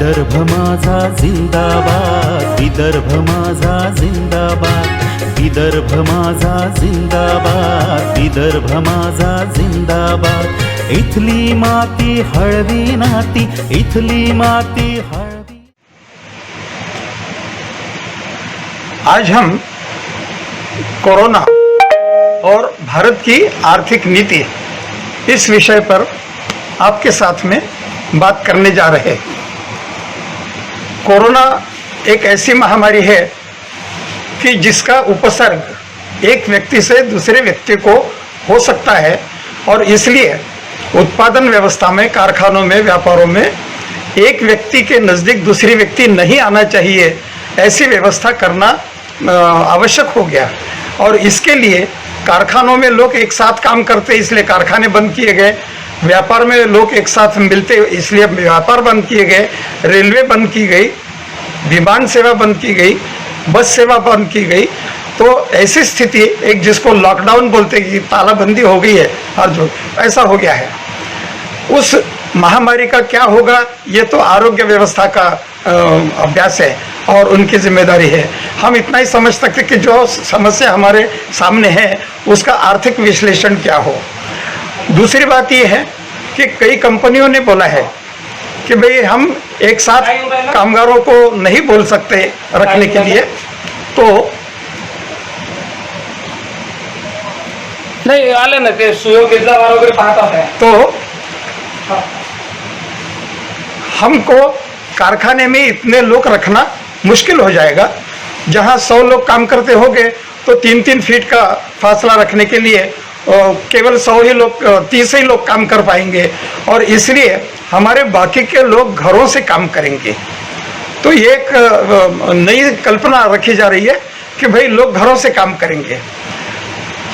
विदर्भ माझा जिंदाबाद, विदर्भ माझा जिंदाबाद, विदर्भ माझा जिंदाबाद, विदर्भ माझा जिंदाबाद। इथली माती हळदी नाती, इथली माती हळदी। आज हम कोरोना और भारत की आर्थिक नीति इस विषय पर आपके साथ में बात करने जा रहे हैं। कोरोना एक ऐसी महामारी है कि जिसका उपसर्ग एक व्यक्ति से दूसरे व्यक्ति को हो सकता है और इसलिए उत्पादन व्यवस्था में, कारखानों में, व्यापारों में एक व्यक्ति के नज़दीक दूसरी व्यक्ति नहीं आना चाहिए, ऐसी व्यवस्था करना आवश्यक हो गया। और इसके लिए कारखानों में लोग एक साथ काम करते इसलिए कारखाने बंद किए गए, व्यापार में लोग एक साथ मिलते इसलिए व्यापार बंद किए गए, रेलवे बंद की गई, विमान सेवा बंद की गई, बस सेवा बंद की गई। तो ऐसी स्थिति एक जिसको लॉकडाउन बोलते कि तालाबंदी हो गई है और जो ऐसा हो गया है, उस महामारी का क्या होगा ये तो आरोग्य व्यवस्था का अभ्यास है और उनकी जिम्मेदारी है। हम इतना ही समझ सकते कि जो समस्या हमारे सामने है उसका आर्थिक विश्लेषण क्या हो। दूसरी बात ये है कि कई कंपनियों ने बोला है कि भाई हम एक साथ कामगारों को नहीं बोल सकते रखने के लिए, तो नहीं आले ना ते सुयोग्यता वगैरह पाहता है तो हमको कारखाने में इतने लोग रखना मुश्किल हो जाएगा। जहां 100 लोग काम करते होंगे तो 3-3 फीट का फासला रखने के लिए केवल 100 ही लोग, 30 ही लोग काम कर पाएंगे और इसलिए हमारे बाकी के लोग घरों से काम करेंगे। तो ये एक नई कल्पना रखी जा रही है कि भाई लोग घरों से काम करेंगे।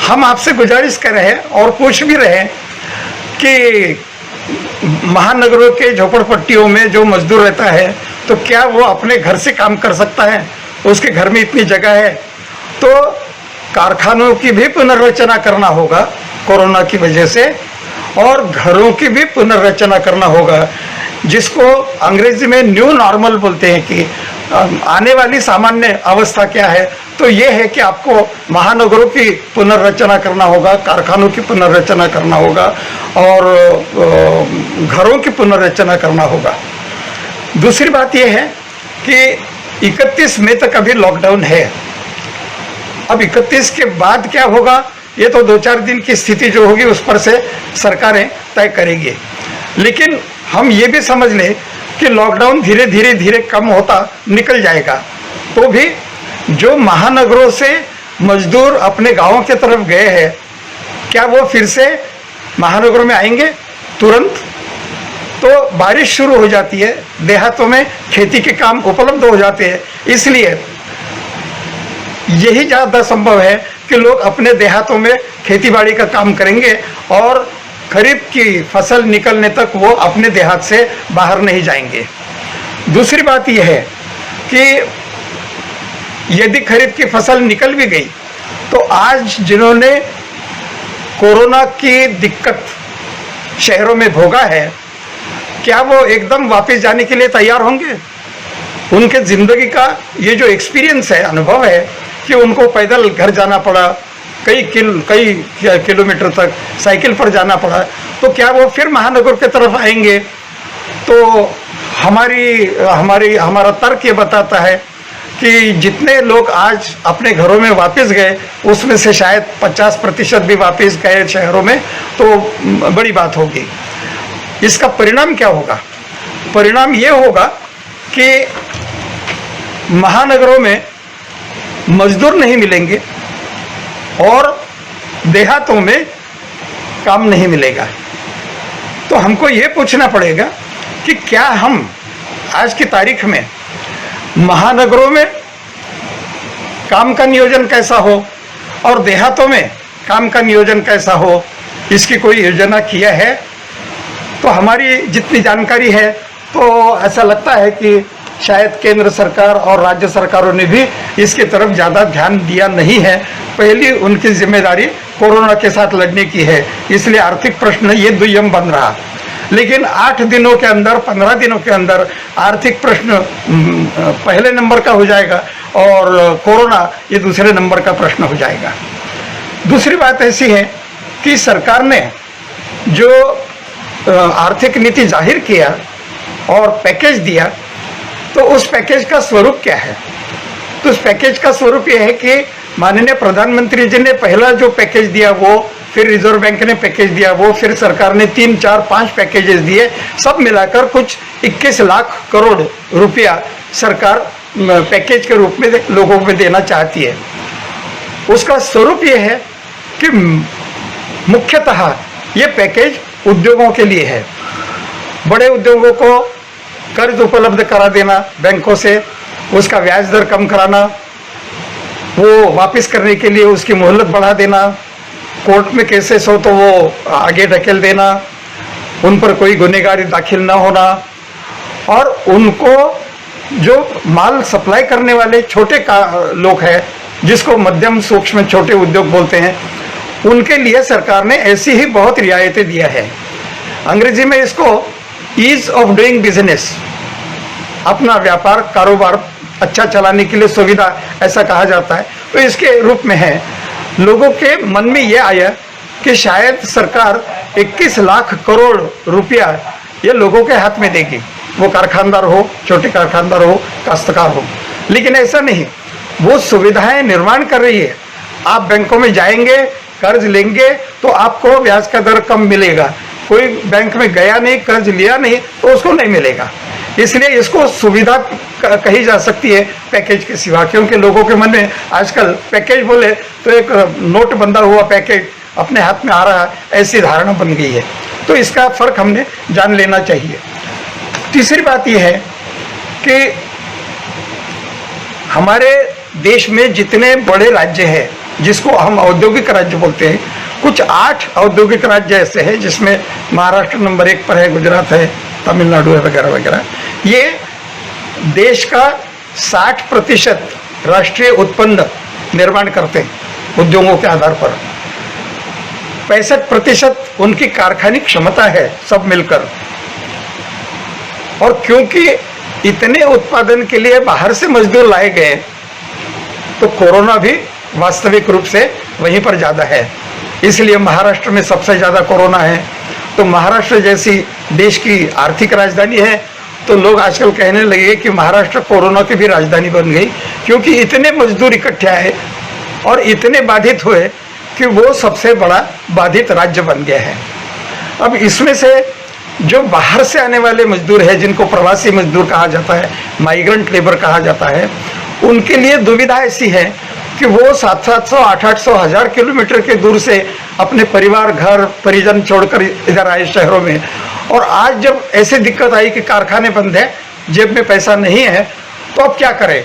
हम आपसे गुजारिश कर रहे हैं और पूछ भी रहे हैं कि महानगरों के झोपड़पट्टियों में जो मजदूर रहता है तो क्या वो अपने घर से काम कर सकता है? उसके घर में इतनी जगह है? तो कारखानों की भी पुनर्रचना करना होगा कोरोना की वजह से और घरों की भी पुनर्रचना करना होगा, जिसको अंग्रेजी में न्यू नॉर्मल बोलते हैं कि आने वाली सामान्य अवस्था क्या है। तो ये है कि आपको महानगरों की पुनर्रचना करना होगा, कारखानों की पुनर्रचना करना होगा और घरों की पुनर्रचना करना होगा। दूसरी बात यह है कि 31 मई तक अभी लॉकडाउन है। अब 31 के बाद क्या होगा ये तो 2-4 दिन की स्थिति जो होगी उस पर से सरकारें तय करेंगी। लेकिन हम ये भी समझ लें कि लॉकडाउन धीरे धीरे कम होता निकल जाएगा, तो भी जो महानगरों से मजदूर अपने गांवों की तरफ गए हैं क्या वो फिर से महानगरों में आएंगे तुरंत? तो बारिश शुरू हो जाती है, देहातों में खेती के काम उपलब्ध हो जाते हैं, इसलिए यही ज़्यादा संभव है कि लोग अपने देहातों में खेतीबाड़ी का काम करेंगे और खरीफ की फसल निकलने तक वो अपने देहात से बाहर नहीं जाएंगे। दूसरी बात यह है कि यदि खरीफ की फसल निकल भी गई तो आज जिन्होंने कोरोना की दिक्कत शहरों में भोगा है क्या वो एकदम वापस जाने के लिए तैयार होंगे? उनके ज़िंदगी का ये जो एक्सपीरियंस है, अनुभव है कि उनको पैदल घर जाना पड़ा, कई किलोमीटर तक साइकिल पर जाना पड़ा, तो क्या वो फिर महानगर की तरफ आएंगे? तो हमारा तर्क ये बताता है कि जितने लोग आज अपने घरों में वापस गए उसमें से शायद 50% भी वापस गए शहरों में, तो बड़ी बात होगी। इसका परिणाम क्या होगा? परिणाम ये होगा कि महानगरों में मजदूर नहीं मिलेंगे और देहातों में काम नहीं मिलेगा। तो हमको ये पूछना पड़ेगा कि क्या हम आज की तारीख में महानगरों में काम का नियोजन कैसा हो और देहातों में काम का नियोजन कैसा हो, इसकी कोई योजना किया है? तो हमारी जितनी जानकारी है तो ऐसा लगता है कि शायद केंद्र सरकार और राज्य सरकारों ने भी इसकी तरफ ज़्यादा ध्यान दिया नहीं है। पहली उनकी जिम्मेदारी कोरोना के साथ लड़ने की है, इसलिए आर्थिक प्रश्न ये दुय्यम बन रहा। लेकिन 8 दिनों के अंदर 15 दिनों के अंदर आर्थिक प्रश्न पहले नंबर का हो जाएगा और कोरोना ये दूसरे नंबर का प्रश्न हो जाएगा। दूसरी बात ऐसी है कि सरकार ने जो आर्थिक नीति जाहिर किया और पैकेज दिया, तो उस पैकेज का स्वरूप क्या है? तो उस पैकेज का स्वरूप यह है कि माननीय प्रधानमंत्री जी ने पहला जो पैकेज दिया वो, फिर रिजर्व बैंक ने पैकेज दिया वो, फिर सरकार ने 3, 4, 5 पैकेजेस दिए, सब मिलाकर कुछ 21 लाख करोड़ रुपया सरकार पैकेज के रूप में लोगों को देना चाहती है। उसका स्वरूप ये है कि मुख्यतः ये पैकेज उद्योगों के लिए है। बड़े उद्योगों को कर्ज उपलब्ध करा देना बैंकों से, उसका ब्याज दर कम कराना, वो वापस करने के लिए उसकी मोहलत बढ़ा देना, कोर्ट में केसेस हो तो वो आगे ढकेल देना, उन पर कोई गुनहगारी दाखिल ना होना, और उनको जो माल सप्लाई करने वाले छोटे लोग हैं, जिसको मध्यम सूक्ष्म छोटे उद्योग बोलते हैं, उनके लिए सरकार ने ऐसी ही बहुत रियायतें दिया है। अंग्रेजी में इसको ईज ऑफ डूइंग बिजनेस, अपना व्यापार कारोबार अच्छा चलाने के लिए सुविधा, ऐसा कहा जाता है। तो इसके रूप में है, लोगों के मन में ये आया कि शायद सरकार 21 लाख करोड़ रुपया ये लोगों के हाथ में देगी, वो कारखानदार हो, छोटे कारखानदार हो, काश्तकार हो। लेकिन ऐसा नहीं, वो सुविधाएं निर्माण कर रही है। आप बैंकों में जाएंगे, कर्ज लेंगे तो आपको ब्याज का दर कम मिलेगा। कोई बैंक में गया नहीं, कर्ज लिया नहीं, तो उसको नहीं मिलेगा। इसलिए इसको सुविधा कही जा सकती है पैकेज के सिवा, क्योंकि लोगों के मन में आजकल पैकेज बोले तो एक नोट बंधा हुआ पैकेज अपने हाथ में आ रहा है, ऐसी धारणा बन गई है। तो इसका फर्क हमने जान लेना चाहिए। तीसरी बात यह है कि हमारे देश में जितने बड़े राज्य हैं, जिसको हम औद्योगिक राज्य बोलते हैं, कुछ 8 औद्योगिक राज्य ऐसे हैं जिसमें महाराष्ट्र नंबर 1 पर है, गुजरात है, तमिलनाडु है, वगैरह वगैरह। ये देश का 60% राष्ट्रीय उत्पन्न निर्माण करते हैं उद्योगों के आधार पर। 65% उनकी कारखानी क्षमता है सब मिलकर। और क्योंकि इतने उत्पादन के लिए बाहर से मजदूर लाए गए, तो कोरोना भी वास्तविक रूप से वहीं पर ज़्यादा है। इसलिए महाराष्ट्र में सबसे ज़्यादा कोरोना है। तो महाराष्ट्र जैसी देश की आर्थिक राजधानी है, तो लोग आजकल कहने लगे कि महाराष्ट्र कोरोना की भी राजधानी बन गई, क्योंकि इतने मजदूर इकट्ठे आए और इतने बाधित हुए कि वो सबसे बड़ा बाधित राज्य बन गया है। अब इसमें से जो बाहर से आने वाले मजदूर हैं, जिनको प्रवासी मजदूर कहा जाता है, माइग्रेंट लेबर कहा जाता है, उनके लिए दुविधा ऐसी है कि वो 700, 800, 1000 किलोमीटर के दूर से अपने परिवार, घर परिजन छोड़कर इधर आए शहरों में। और आज जब ऐसी दिक्कत आई कि कारखाने बंद है, जेब में पैसा नहीं है, तो अब क्या करें?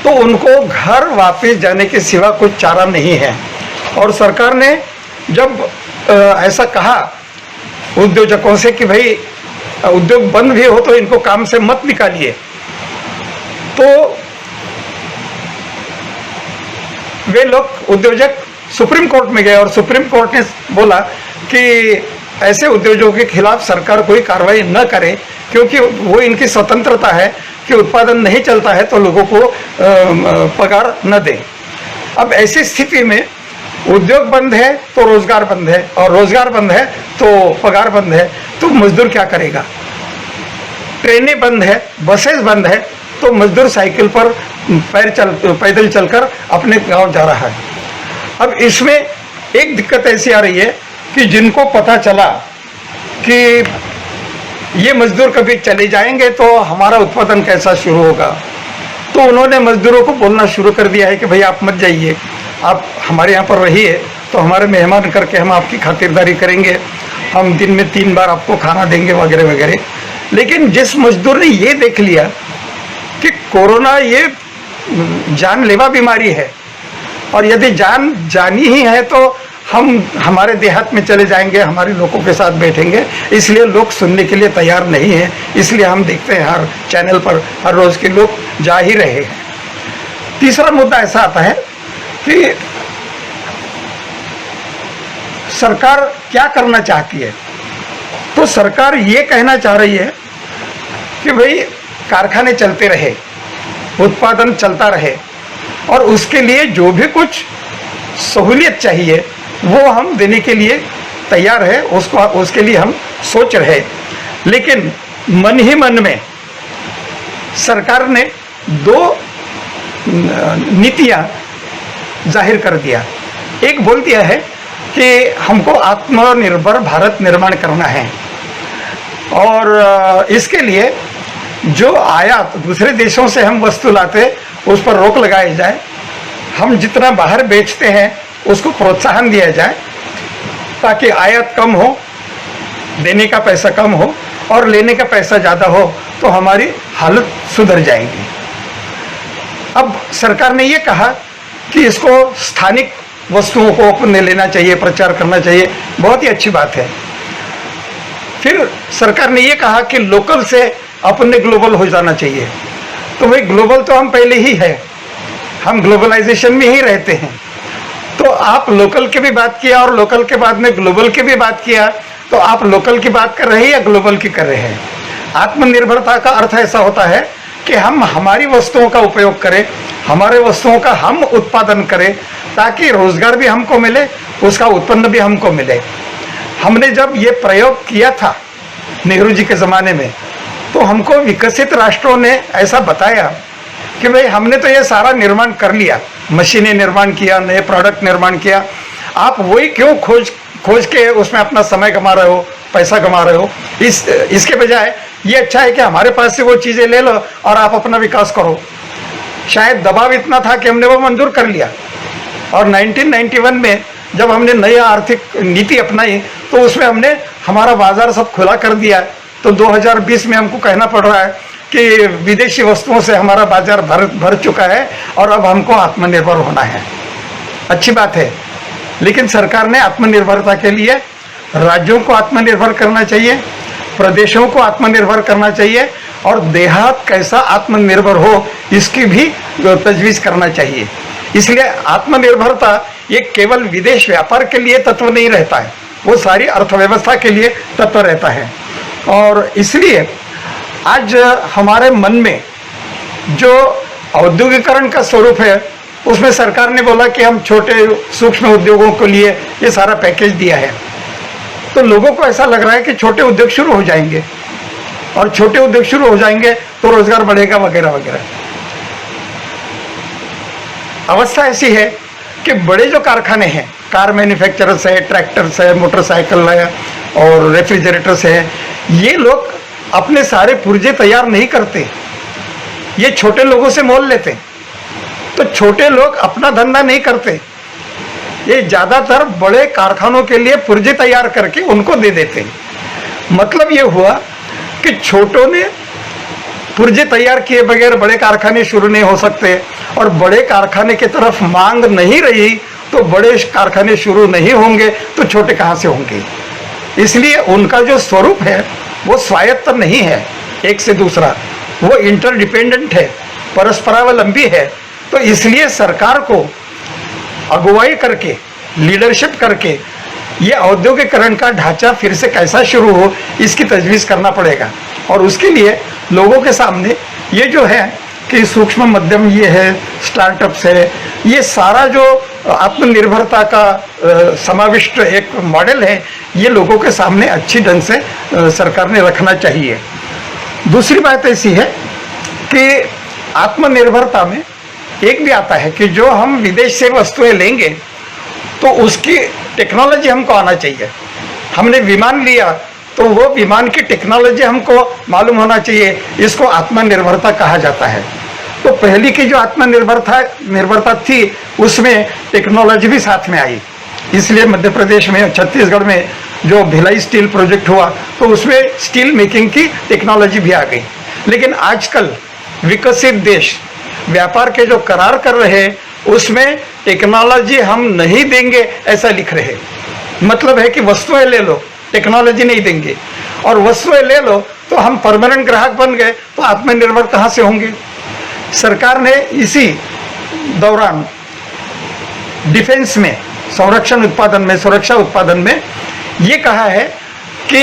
तो उनको घर वापस जाने के सिवा कुछ चारा नहीं है। और सरकार ने जब ऐसा कहा उद्योजकों से कि भाई उद्योग बंद भी हो तो इनको काम से मत निकालिए, तो वे लोग उद्योजक सुप्रीम कोर्ट में गए और सुप्रीम कोर्ट ने बोला कि ऐसे उद्योगों के खिलाफ सरकार कोई कार्रवाई न करे, क्योंकि वो इनकी स्वतंत्रता है कि उत्पादन नहीं चलता है तो लोगों को पगार न दें। अब ऐसी स्थिति में उद्योग बंद है तो रोजगार बंद है, और रोजगार बंद है तो पगार बंद है, तो मजदूर क्या करेगा? ट्रेनें बंद है, बसेस बंद है, तो मजदूर साइकिल पर पैदल चलकर अपने गांव जा रहा है। अब इसमें एक दिक्कत ऐसी आ रही है कि जिनको पता चला कि ये मजदूर कभी चले जाएंगे तो हमारा उत्पादन कैसा शुरू होगा, तो उन्होंने मजदूरों को बोलना शुरू कर दिया है कि भाई आप मत जाइए, आप हमारे यहाँ पर रहिए, तो हमारे मेहमान करके हम आपकी खातिरदारी करेंगे, हम दिन में 3 बार आपको खाना देंगे, वगैरह वगैरह। लेकिन जिस मजदूर ने ये देख लिया कि कोरोना ये जानलेवा बीमारी है, और यदि जान जानी ही है तो हम हमारे देहात में चले जाएंगे, हमारे लोगों के साथ बैठेंगे, इसलिए लोग सुनने के लिए तैयार नहीं हैं। इसलिए हम देखते हैं हर चैनल पर हर रोज के लोग जा ही रहे हैं। तीसरा मुद्दा ऐसा आता है कि सरकार क्या करना चाहती है। तो सरकार ये कहना चाह रही है कि भाई कारखाने चलते रहे, उत्पादन चलता रहे, और उसके लिए जो भी कुछ सहूलियत चाहिए वो हम देने के लिए तैयार है, उसके लिए हम सोच रहे। लेकिन मन ही मन में सरकार ने दो नीतियां जाहिर कर दिया। एक बोल दिया है कि हमको आत्मनिर्भर भारत निर्माण करना है, और इसके लिए जो आयात दूसरे देशों से हम वस्तु लाते उस पर रोक लगाई जाए, हम जितना बाहर बेचते हैं उसको प्रोत्साहन दिया जाए ताकि आयात कम हो, देने का पैसा कम हो और लेने का पैसा ज़्यादा हो, तो हमारी हालत सुधर जाएगी। अब सरकार ने ये कहा कि इसको स्थानिक वस्तुओं को अपने लेना चाहिए, प्रचार करना चाहिए, बहुत ही अच्छी बात है। फिर सरकार ने ये कहा कि लोकल से अपने ग्लोबल हो जाना चाहिए। तो भाई ग्लोबल तो हम पहले ही है, हम ग्लोबलाइजेशन में ही रहते हैं। तो आप लोकल की भी बात किया और लोकल के बाद में ग्लोबल की भी बात किया, तो आप लोकल की बात कर रहे हैं या ग्लोबल की कर रहे हैं? आत्मनिर्भरता का अर्थ ऐसा होता है कि हम हमारी वस्तुओं का उपयोग करें, हमारे वस्तुओं का हम उत्पादन करें, ताकि रोजगार भी हमको मिले, उसका उत्पन्न भी हमको मिले। हमने जब ये प्रयोग किया था नेहरू जी के ज़माने में, तो हमको विकसित राष्ट्रों ने ऐसा बताया कि भाई हमने तो ये सारा निर्माण कर लिया, मशीनें निर्माण किया, नए प्रोडक्ट निर्माण किया, आप वही क्यों खोज के उसमें अपना समय कमा रहे हो, पैसा कमा रहे हो? इसके बजाय ये अच्छा है कि हमारे पास से वो चीज़ें ले लो और आप अपना विकास करो। शायद दबाव इतना था कि हमने वो मंजूर कर लिया, और 1991 में जब हमने नई आर्थिक नीति अपनाई तो उसमें हमने हमारा बाजार सब खुला कर दिया। तो 2020 में हमको कहना पड़ रहा है कि विदेशी वस्तुओं से हमारा बाजार भर चुका है और अब हमको आत्मनिर्भर होना है। अच्छी बात है, लेकिन सरकार ने आत्मनिर्भरता के लिए राज्यों को आत्मनिर्भर करना चाहिए, प्रदेशों को आत्मनिर्भर करना चाहिए, और देहात कैसा आत्मनिर्भर हो इसकी भी तजवीज़ करना चाहिए। इसलिए आत्मनिर्भरता ये केवल विदेश व्यापार के लिए तत्व नहीं रहता है, वो सारी अर्थव्यवस्था के लिए तत्व रहता है। और इसलिए आज हमारे मन में जो औद्योगिकरण का स्वरूप है, उसमें सरकार ने बोला कि हम छोटे सूक्ष्म उद्योगों के लिए ये सारा पैकेज दिया है। तो लोगों को ऐसा लग रहा है कि छोटे उद्योग शुरू हो जाएंगे, और छोटे उद्योग शुरू हो जाएंगे तो रोजगार बढ़ेगा वगैरह वगैरह। अवस्था ऐसी है कि बड़े जो कारखाने हैं, कार मैन्युफैक्चरर्स है, ट्रैक्टर्स है, मोटरसाइकिल है और रेफ्रिजरेटर्स है, ये लोग अपने सारे पुर्जे तैयार नहीं करते, ये छोटे लोगों से मोल लेते। तो छोटे लोग अपना धंधा नहीं करते, ये ज़्यादातर बड़े कारखानों के लिए पुर्जे तैयार करके उनको दे देते हैं। मतलब ये हुआ कि छोटों ने पुर्जे तैयार किए बगैर बड़े कारखाने शुरू नहीं हो सकते, और बड़े कारखाने की तरफ मांग नहीं रही तो बड़े कारखाने शुरू नहीं होंगे, तो छोटे कहाँ से होंगे? इसलिए उनका जो स्वरूप है वो स्वायत्त नहीं है एक से दूसरा, वो इंटरडिपेंडेंट है, परस्परावलंबी है। तो इसलिए सरकार को अगुवाई करके, लीडरशिप करके ये औद्योगिकरण का ढांचा फिर से कैसा शुरू हो इसकी तजवीज़ करना पड़ेगा। और उसके लिए लोगों के सामने ये जो है कि सूक्ष्म मध्यम ये है, स्टार्टअप्स है, ये सारा जो आत्मनिर्भरता का समाविष्ट एक मॉडल है, ये लोगों के सामने अच्छी ढंग से सरकार ने रखना चाहिए। दूसरी बात ऐसी है कि आत्मनिर्भरता में एक भी आता है कि जो हम विदेश से वस्तुएं लेंगे तो उसकी टेक्नोलॉजी हमको आना चाहिए। हमने विमान लिया तो वो विमान की टेक्नोलॉजी हमको मालूम होना चाहिए, इसको आत्मनिर्भरता कहा जाता है। तो पहली की जो आत्मनिर्भरता थी उसमें टेक्नोलॉजी भी साथ में आई, इसलिए मध्य प्रदेश में, छत्तीसगढ़ में जो भिलाई स्टील प्रोजेक्ट हुआ तो उसमें स्टील मेकिंग की टेक्नोलॉजी भी आ गई। लेकिन आजकल विकसित देश व्यापार के जो करार कर रहे हैं उसमें टेक्नोलॉजी हम नहीं देंगे ऐसा लिख रहे हैं। मतलब है कि वस्तुएं ले लो, टेक्नोलॉजी नहीं देंगे, और वस्तुएं ले लो तो हम परमानेंट ग्राहक बन गए तो आत्मनिर्भर कहाँ से होंगे? सरकार ने इसी दौरान डिफेंस में, संरक्षण उत्पादन में, सुरक्षा उत्पादन में ये कहा है कि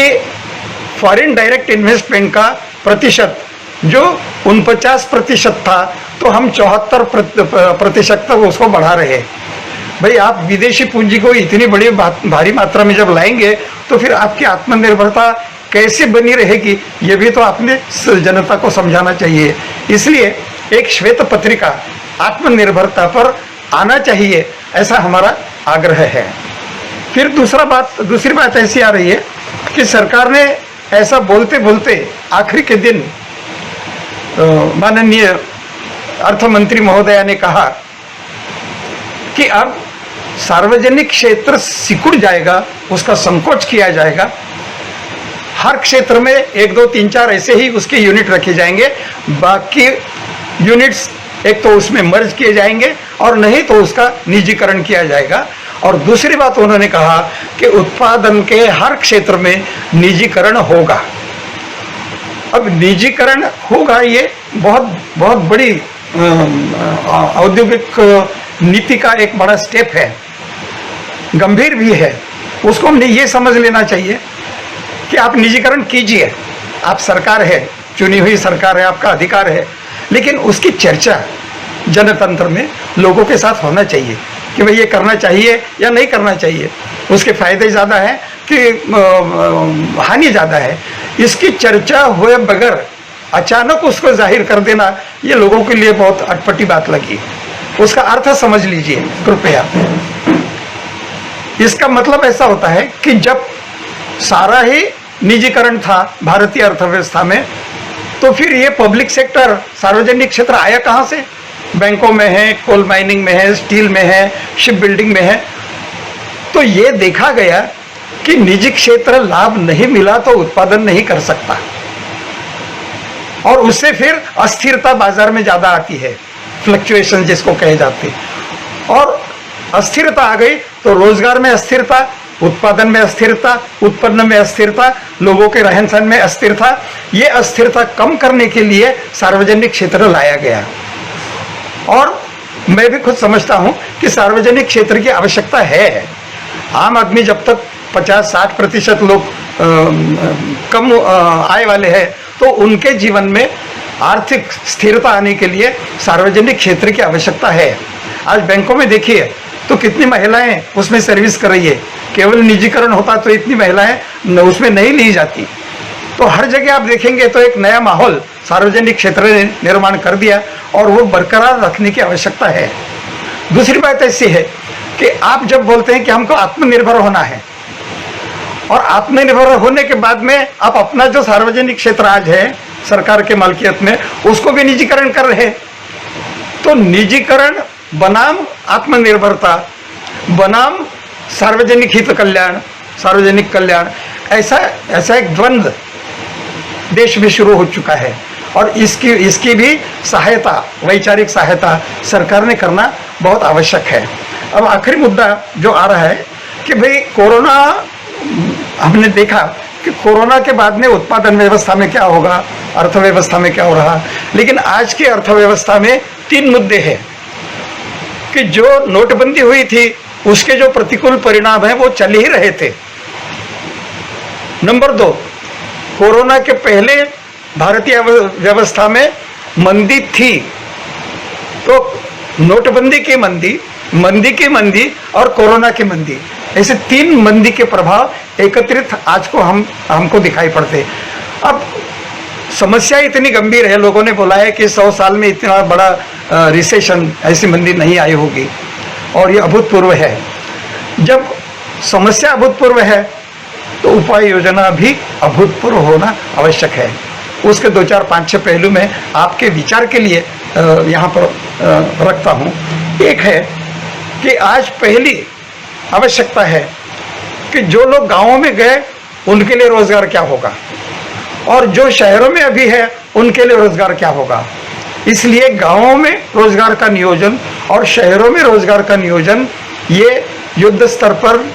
फॉरेन डायरेक्ट इन्वेस्टमेंट का प्रतिशत जो 49% था, तो हम 74% तक उसको बढ़ा रहे हैं। भाई, आप विदेशी पूंजी को इतनी बड़ी भारी मात्रा में जब लाएंगे तो फिर आपकी आत्मनिर्भरता कैसे बनी रहेगी, ये भी तो आपने जनता को समझाना चाहिए। इसलिए एक श्वेत पत्रिका आत्मनिर्भरता पर आना चाहिए, ऐसा हमारा आग्रह है। फिर दूसरी बात ऐसी आ रही है कि सरकार ने ऐसा बोलते बोलते आखिरी के दिन माननीय अर्थ मंत्री महोदया ने कहा कि अब सार्वजनिक क्षेत्र सिकुड़ जाएगा, उसका संकोच किया जाएगा। हर क्षेत्र में 1, 2, 3, 4 ऐसे ही उसके यूनिट रखे जाएंगे, बाकी यूनिट्स एक तो उसमें मर्ज किए जाएंगे और नहीं तो उसका निजीकरण किया जाएगा। और दूसरी बात उन्होंने कहा कि उत्पादन के हर क्षेत्र में निजीकरण होगा। अब निजीकरण होगा, ये बहुत बड़ी औद्योगिक नीति का एक बड़ा स्टेप है, गंभीर भी है। उसको हमने ये समझ लेना चाहिए कि आप निजीकरण कीजिए, आप सरकार है, चुनी हुई सरकार है, आपका अधिकार है, लेकिन उसकी चर्चा जनतंत्र में लोगों के साथ होना चाहिए कि भाई ये करना चाहिए या नहीं करना चाहिए, उसके फायदे ज़्यादा हैं कि हानि ज़्यादा है। इसकी चर्चा हुए बगैर अचानक उसको जाहिर कर देना, ये लोगों के लिए बहुत अटपटी बात लगी। उसका अर्थ समझ लीजिए कृपया। इसका मतलब ऐसा होता है कि जब सारा ही निजीकरण था भारतीय अर्थव्यवस्था में, तो फिर ये पब्लिक सेक्टर, सार्वजनिक क्षेत्र आया कहाँ से? बैंकों में है, कोल माइनिंग में है, स्टील में है, शिप बिल्डिंग में है। तो ये देखा गया कि निजी क्षेत्र लाभ नहीं मिला तो उत्पादन नहीं कर सकता, और उससे फिर अस्थिरता बाजार में ज्यादा आती है, फ्लक्चुएशन जिसको कहे जाते हैं। और अस्थिरता आ गई तो रोजगार में अस्थिरता, उत्पादन में अस्थिरता, उत्पन्न में अस्थिरता, लोगों के रहन सहन में अस्थिरता। ये अस्थिरता कम करने के लिए सार्वजनिक क्षेत्र लाया गया। और मैं भी खुद समझता हूं कि सार्वजनिक क्षेत्र की आवश्यकता है। आम आदमी जब तक 50-60% लोग कम आय वाले हैं, तो उनके जीवन में आर्थिक स्थिरता आने के लिए सार्वजनिक क्षेत्र की आवश्यकता है। आज बैंकों में देखिए तो कितनी महिलाएं उसमें सर्विस कर रही है, केवल निजीकरण होता तो इतनी महिलाएं उसमें नहीं ली जाती। तो हर जगह आप देखेंगे तो एक नया माहौल सार्वजनिक क्षेत्र ने निर्माण कर दिया, और वो बरकरार रखने की आवश्यकता है। दूसरी बात ऐसी है कि आप जब बोलते हैं कि हमको आत्मनिर्भर होना है, और आत्मनिर्भर होने के बाद में आप अपना जो सार्वजनिक क्षेत्र आज है सरकार के मालकियत में, उसको भी निजीकरण कर रहे हैं। तो निजीकरण बनाम आत्मनिर्भरता बनाम सार्वजनिक हित कल्याण, सार्वजनिक कल्याण, ऐसा एक द्वंद्व देश में शुरू हो चुका है। और इसकी भी सहायता, वैचारिक सहायता सरकार ने करना बहुत आवश्यक है। अब आखिरी मुद्दा जो आ रहा है कि भाई कोरोना, हमने देखा कि कोरोना के बाद में उत्पादन व्यवस्था में क्या होगा, अर्थव्यवस्था में क्या हो रहा। लेकिन आज की अर्थव्यवस्था में 3 मुद्दे हैं कि जो नोटबंदी हुई थी उसके जो प्रतिकूल परिणाम हैं वो चल ही रहे थे। नंबर 2, कोरोना के पहले भारतीय व्यवस्था में मंदी थी, तो नोटबंदी की मंदी, मंदी की मंदी और कोरोना की मंदी, ऐसे 3 मंदी के प्रभाव एकत्रित आज को हमको दिखाई पड़ते। अब समस्या इतनी गंभीर है, लोगों ने बोला है कि 100 साल में इतना बड़ा रिसेशन, ऐसी मंदी नहीं आई होगी, और ये अभूतपूर्व है। जब समस्या अभूतपूर्व है तो उपाय योजना भी अभूतपूर्व होना आवश्यक है। उसके 2, 4, 5, 6 पहलू में आपके विचार के लिए यहाँ पर रखता हूँ। एक है कि आज पहली आवश्यकता है कि जो लोग गांवों में गए उनके लिए रोजगार क्या होगा, और जो शहरों में अभी है उनके लिए रोजगार क्या होगा। इसलिए गांवों में रोजगार का नियोजन और शहरों में रोजगार का नियोजन, ये युद्ध स्तर पर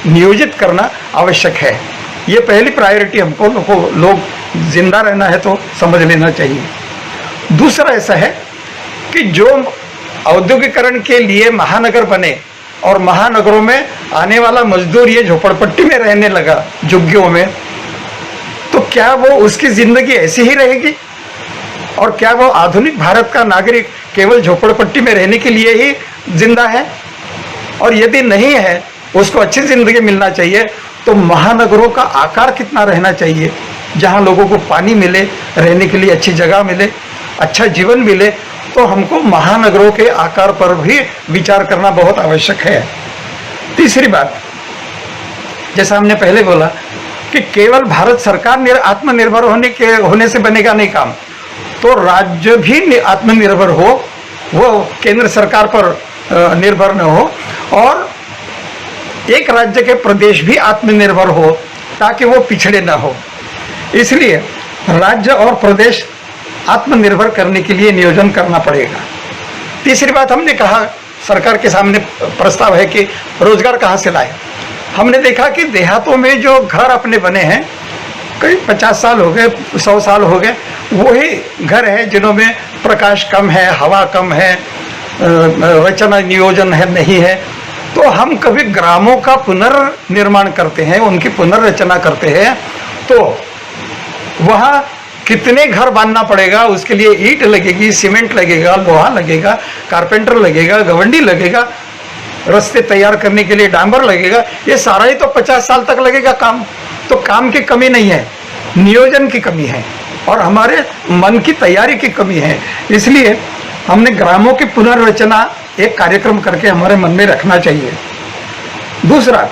नियोजित करना आवश्यक है। ये पहली प्रायोरिटी हमको लोग जिंदा रहना है तो समझ लेना चाहिए। दूसरा ऐसा है कि जो औद्योगिकरण के लिए महानगर बने और महानगरों में आने वाला मजदूर ये झोपड़पट्टी में रहने लगा, झुग्गियों में, तो तो क्या वो उसकी जिंदगी ऐसी ही रहेगी? और क्या वो आधुनिक भारत का नागरिक केवल झोपड़पट्टी में रहने के लिए ही जिंदा है? और यदि नहीं है, उसको अच्छी जिंदगी मिलना चाहिए, तो महानगरों का आकार कितना रहना चाहिए, जहां लोगों को पानी मिले, रहने के लिए अच्छी जगह मिले, अच्छा जीवन मिले। तो हमको महानगरों के आकार पर भी विचार करना बहुत आवश्यक है। तीसरी बात, जैसा हमने पहले बोला कि केवल भारत सरकार आत्मनिर्भर होने से बनेगा नहीं काम, तो राज्य भी आत्मनिर्भर हो, वो केंद्र सरकार पर निर्भर न हो, और एक राज्य के प्रदेश भी आत्मनिर्भर हो ताकि वो पिछड़े न हो। इसलिए राज्य और प्रदेश आत्मनिर्भर करने के लिए नियोजन करना पड़ेगा। तीसरी बात, हमने कहा सरकार के सामने प्रस्ताव है कि रोजगार कहाँ से लाए। हमने देखा कि देहातों में जो घर अपने बने हैं, कई 50 साल हो गए, 100 साल हो गए, वही घर है जिन्हों में प्रकाश कम है, हवा कम है, रचना नियोजन है नहीं है। तो हम कभी ग्रामों का पुनर्निर्माण करते हैं, उनकी पुनर्रचना करते हैं, तो वहाँ कितने घर बांधना पड़ेगा, उसके लिए ईंट लगेगी, सीमेंट लगेगा, लोहा लगेगा, कारपेंटर लगेगा, गवंडी लगेगा, रास्ते तैयार करने के लिए डांबर लगेगा, ये सारा ही तो 50 साल तक लगेगा काम। तो काम की कमी नहीं है, नियोजन की कमी है और हमारे मन की तैयारी की कमी है। इसलिए हमने ग्रामों की पुनर्रचना एक कार्यक्रम करके हमारे मन में रखना चाहिए। दूसरा,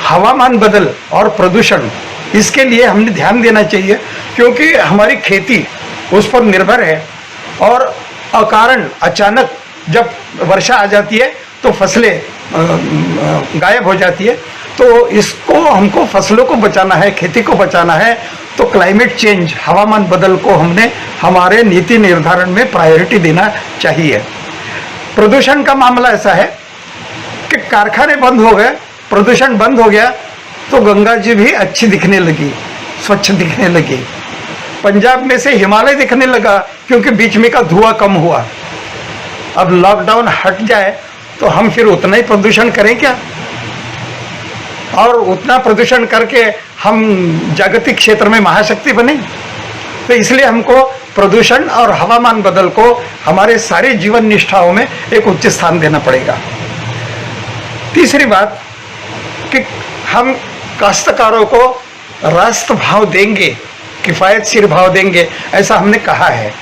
हवामान बदल और प्रदूषण, इसके लिए हमने ध्यान देना चाहिए, क्योंकि हमारी खेती उस पर निर्भर है और अकारण अचानक जब वर्षा आ जाती है तो फसलें गायब हो जाती है। तो इसको हमको फसलों को बचाना है, खेती को बचाना है, तो क्लाइमेट चेंज, हवामान बदल को हमने हमारे नीति निर्धारण में प्रायोरिटी देना चाहिए। प्रदूषण का मामला ऐसा है कि कारखाने बंद हो गए, प्रदूषण बंद हो गया, तो गंगा जी भी अच्छी दिखने लगी, स्वच्छ दिखने लगी। पंजाब में से हिमालय दिखने लगा, क्योंकि बीच में का धुआं कम हुआ। अब लॉकडाउन हट जाए तो हम फिर उतना ही प्रदूषण करें क्या? और उतना प्रदूषण करके हम जागतिक क्षेत्र में महाशक्ति बने? तो इसलिए हमको प्रदूषण और हवामान बदल को हमारे सारे जीवन निष्ठाओं में एक उच्च स्थान देना पड़ेगा। तीसरी बात कि हम काश्तकारों को रास्त भाव देंगे, किफ़ायतशीर भाव देंगे, ऐसा हमने कहा है।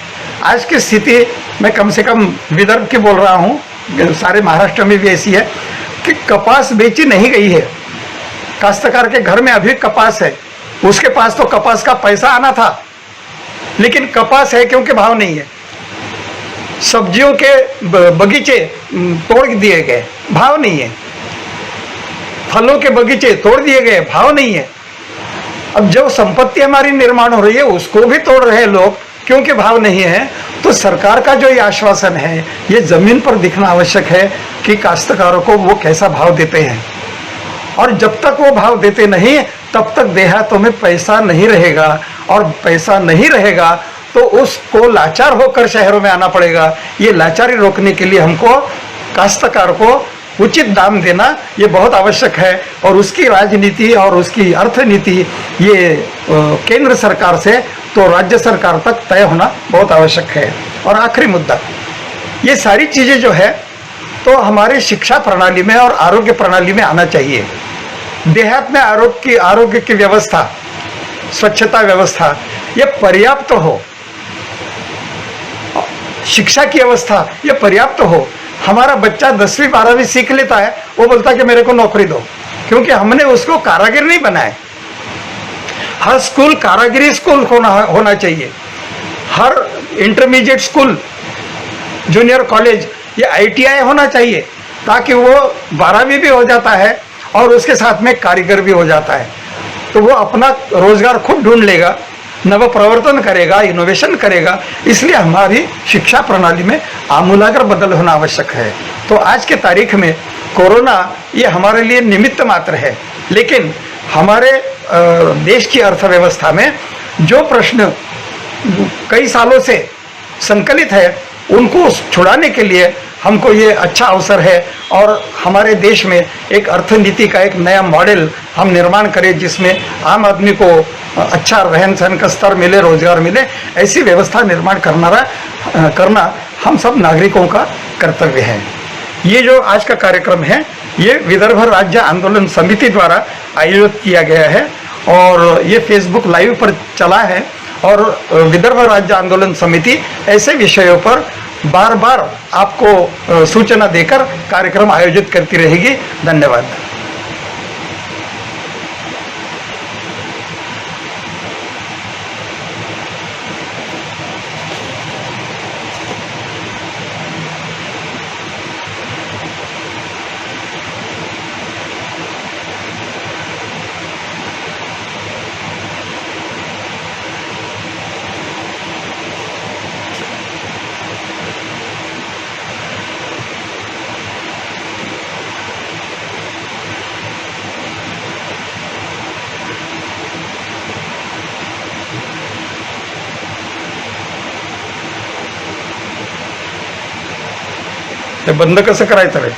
आज की स्थिति मैं कम से कम विदर्भ की बोल रहा हूँ, सारे महाराष्ट्र में भी ऐसी है कि कपास बेची नहीं गई है। काश्तकार के घर में अभी कपास है, उसके पास तो कपास का पैसा आना था, लेकिन कपास है क्योंकि भाव नहीं है। सब्जियों के बगीचे तोड़ दिए गए, भाव नहीं है। फलों के बगीचे तोड़ दिए गए, भाव नहीं है। अब जो संपत्ति हमारी निर्माण हो रही है उसको भी तोड़ रहे हैं लोग, क्योंकि भाव नहीं है। तो सरकार का जो ये आश्वासन है, ये जमीन पर दिखना आवश्यक है कि काश्तकारों को वो कैसा भाव देते हैं। और जब तक वो भाव देते नहीं, तब तक देहातों में पैसा नहीं रहेगा, और पैसा नहीं रहेगा तो उसको लाचार होकर शहरों में आना पड़ेगा। ये लाचारी रोकने के लिए हमको काश्तकार को उचित दाम देना ये बहुत आवश्यक है, और उसकी राजनीति और उसकी अर्थनीति ये केंद्र सरकार से तो राज्य सरकार तक तय होना बहुत आवश्यक है। और आखिरी मुद्दा, ये सारी चीज़ें जो है तो हमारी शिक्षा प्रणाली में और आरोग्य प्रणाली में आना चाहिए। देहात में आरोग्य की व्यवस्था, स्वच्छता व्यवस्था ये पर्याप्त हो, शिक्षा की व्यवस्था ये पर्याप्त हो। हमारा बच्चा 10वीं 12वीं सीख लेता है, वो बोलता है कि मेरे को नौकरी दो, क्योंकि हमने उसको कारागिर नहीं बनाया। हर स्कूल कारागिरी स्कूल होना चाहिए। हर इंटरमीडिएट स्कूल, जूनियर कॉलेज ये ITI होना चाहिए, ताकि वो 12वीं भी हो जाता है और उसके साथ में कारीगर भी हो जाता है, तो वो अपना रोजगार खुद ढूंढ लेगा, नव प्रवर्तन करेगा, इनोवेशन करेगा। इसलिए हमारी शिक्षा प्रणाली में आमूलाग्र बदल होना आवश्यक है। तो आज के तारीख में कोरोना ये हमारे लिए निमित्त मात्र है, लेकिन हमारे देश की अर्थव्यवस्था में जो प्रश्न कई सालों से संकलित है, उनको छुड़ाने के लिए हमको ये अच्छा अवसर है और हमारे देश में एक अर्थनीति का एक नया मॉडल हम निर्माण करें जिसमें आम आदमी को अच्छा रहन सहन का स्तर मिले, रोजगार मिले, ऐसी व्यवस्था निर्माण करना हम सब नागरिकों का कर्तव्य है। ये जो आज का कार्यक्रम है ये विदर्भ राज्य आंदोलन समिति द्वारा आयोजित किया गया है और ये फेसबुक लाइव पर चला है और विदर्भ राज्य आंदोलन समिति ऐसे विषयों पर बार बार आपको सूचना देकर कार्यक्रम आयोजित करती रहेगी। धन्यवाद। ते बंद कसं करायचं रे?